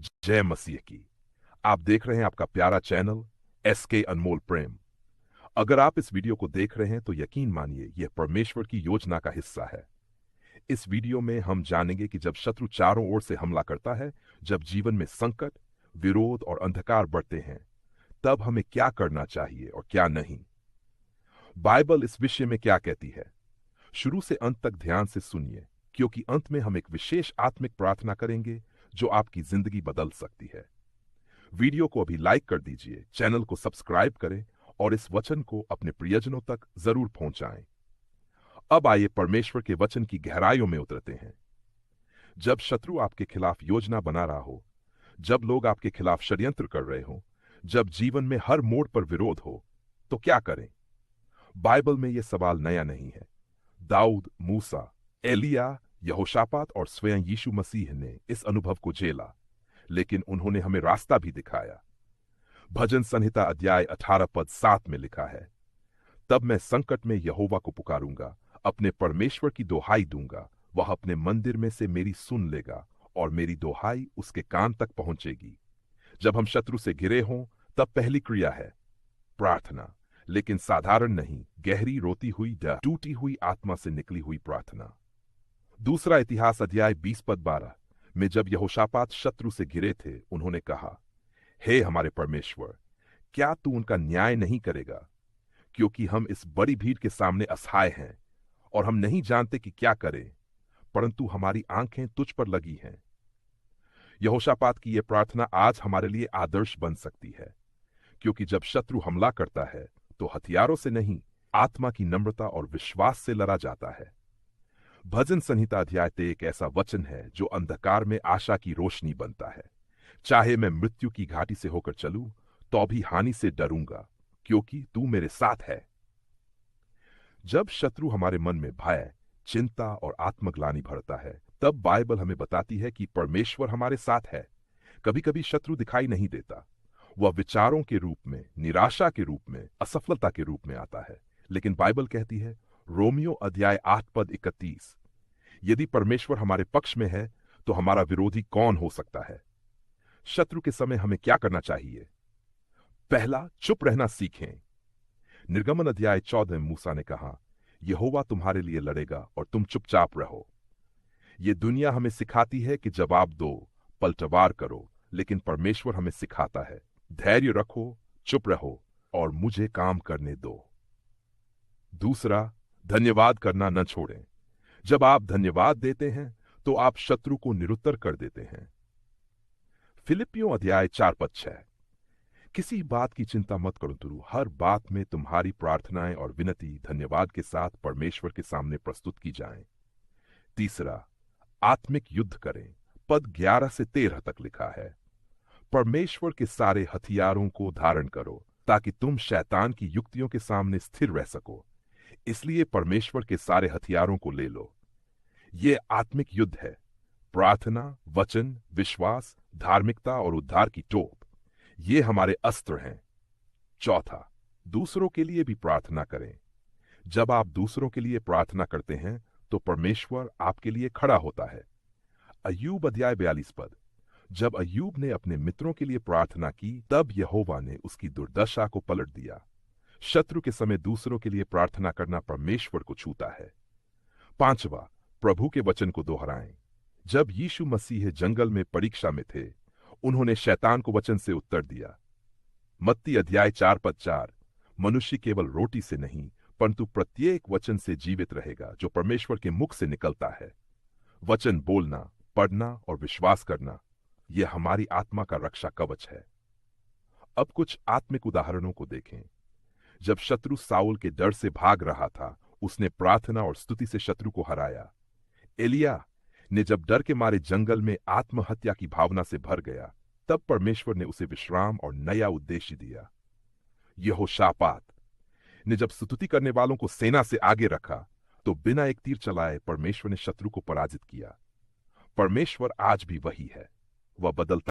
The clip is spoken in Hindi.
जय मसीह की। आप देख रहे हैं आपका प्यारा चैनल एसके अनमोल प्रेम। अगर आप इस वीडियो को देख रहे हैं तो यकीन मानिए यह परमेश्वर की योजना का हिस्सा है। इस वीडियो में हम जानेंगे कि जब शत्रु चारों ओर से हमला करता है, जब जीवन में संकट, विरोध और अंधकार बढ़ते हैं, तब हमें क्या करना चाहिए और क्या नहीं। बाइबल इस विषय में क्या कहती है, शुरू से अंत तक ध्यान से सुनिए, क्योंकि अंत में हम एक विशेष आत्मिक प्रार्थना करेंगे जो आपकी जिंदगी बदल सकती है। वीडियो को अभी लाइक कर दीजिए, चैनल को सब्सक्राइब करें और इस वचन को अपने प्रियजनों तक जरूर पहुंचाएं। अब आइए परमेश्वर के वचन की गहराइयों में उतरते हैं। जब शत्रु आपके खिलाफ योजना बना रहा हो, जब लोग आपके खिलाफ षड्यंत्र कर रहे हो, जब जीवन में हर मोड़ पर विरोध हो, तो क्या करें? बाइबल में यह सवाल नया नहीं है। दाऊद, मूसा, एलिया, यहोशापात और स्वयं यीशु मसीह ने इस अनुभव को झेला, लेकिन उन्होंने हमें रास्ता भी दिखाया। भजन संहिता अध्याय 18 पद 7 में लिखा है, तब मैं संकट में यहोवा को पुकारूंगा, अपने परमेश्वर की दोहाई दूंगा, वह अपने मंदिर में से मेरी सुन लेगा और मेरी दोहाई उसके कान तक पहुंचेगी। जब हम शत्रु से घिरे हों, तब पहली क्रिया है प्रार्थना, लेकिन साधारण नहीं, गहरी रोती हुई, टूटी हुई आत्मा से निकली हुई प्रार्थना। दूसरा इतिहास अध्याय 20 पद 12 में जब यहोशापात शत्रु से घिरे थे, उन्होंने कहा, हे हमारे परमेश्वर, क्या तू उनका न्याय नहीं करेगा? क्योंकि हम इस बड़ी भीड़ के सामने असहाय हैं और हम नहीं जानते कि क्या करें, परंतु हमारी आंखें तुझ पर लगी हैं। यहोशापात की यह प्रार्थना आज हमारे लिए आदर्श बन सकती है, क्योंकि जब शत्रु हमला करता है तो हथियारों से नहीं, आत्मा की नम्रता और विश्वास से लड़ा जाता है। भजन संहिता अध्याय 3 एक ऐसा वचन है जो अंधकार में आशा की रोशनी बनता है। चाहे मैं मृत्यु की घाटी से होकर चलूं, तो भी हानि से डरूंगा, क्योंकि तू मेरे साथ है। जब शत्रु हमारे मन में भय, चिंता और आत्मग्लानि भरता है, तब बाइबल हमें बताती है कि परमेश्वर हमारे साथ है। कभी कभी शत्रु दिखाई नहीं देता, वह विचारों के रूप में, निराशा के रूप में, असफलता के रूप में आता है, लेकिन बाइबल कहती है, रोमियो अध्याय 8 पद 31, यदि परमेश्वर हमारे पक्ष में है तो हमारा विरोधी कौन हो सकता है? शत्रु के समय हमें क्या करना चाहिए? पहला, चुप रहना सीखें। निर्गमन अध्याय 14 में मूसा ने कहा, यहोवा तुम्हारे लिए लड़ेगा और तुम चुपचाप रहो। यह दुनिया हमें सिखाती है कि जवाब दो, पलटवार करो, लेकिन परमेश्वर हमें सिखाता है, धैर्य रखो, चुप रहो और मुझे काम करने दो। दूसरा, धन्यवाद करना न छोड़ें। जब आप धन्यवाद देते हैं तो आप शत्रु को निरुत्तर कर देते हैं। फिलिपियों अध्याय 4 पद 6, किसी बात की चिंता मत करो तुरु, हर बात में तुम्हारी प्रार्थनाएं और विनती धन्यवाद के साथ परमेश्वर के सामने प्रस्तुत की जाएं। तीसरा, आत्मिक युद्ध करें। पद 11 से 13 तक लिखा है, परमेश्वर के सारे हथियारों को धारण करो ताकि तुम शैतान की युक्तियों के सामने स्थिर रह सको। इसलिए परमेश्वर के सारे हथियारों को ले लो। यह आत्मिक युद्ध है, प्रार्थना, वचन, विश्वास, धार्मिकता और उद्धार की टोप, ये हमारे अस्त्र हैं। चौथा, दूसरों के लिए भी प्रार्थना करें। जब आप दूसरों के लिए प्रार्थना करते हैं तो परमेश्वर आपके लिए खड़ा होता है। अय्यूब अध्याय 42 पद, जब अय्यूब ने अपने मित्रों के लिए प्रार्थना की, तब यहोवा ने उसकी दुर्दशा को पलट दिया। शत्रु के समय दूसरों के लिए प्रार्थना करना परमेश्वर को छूता है। पांचवा, प्रभु के वचन को दोहराएं। जब यीशु मसीह जंगल में परीक्षा में थे, उन्होंने शैतान को वचन से उत्तर दिया। मत्ती अध्याय 4 पद 4, मनुष्य केवल रोटी से नहीं परंतु प्रत्येक वचन से जीवित रहेगा जो परमेश्वर के मुख से निकलता है। वचन बोलना, पढ़ना और विश्वास करना, यह हमारी आत्मा का रक्षा कवच है। अब कुछ आत्मिक उदाहरणों को देखें। जब शत्रु साउल के डर से भाग रहा था, उसने प्रार्थना और स्तुति से शत्रु को हराया। एलिया ने जब डर के मारे जंगल में आत्महत्या की भावना से भर गया, तब परमेश्वर ने उसे विश्राम और नया उद्देश्य दिया। यहोशापात ने जब स्तुति करने वालों को सेना से आगे रखा, तो बिना एक तीर चलाए परमेश्वर ने शत्रु को पराजित किया। परमेश्वर आज भी वही है, वह बदलता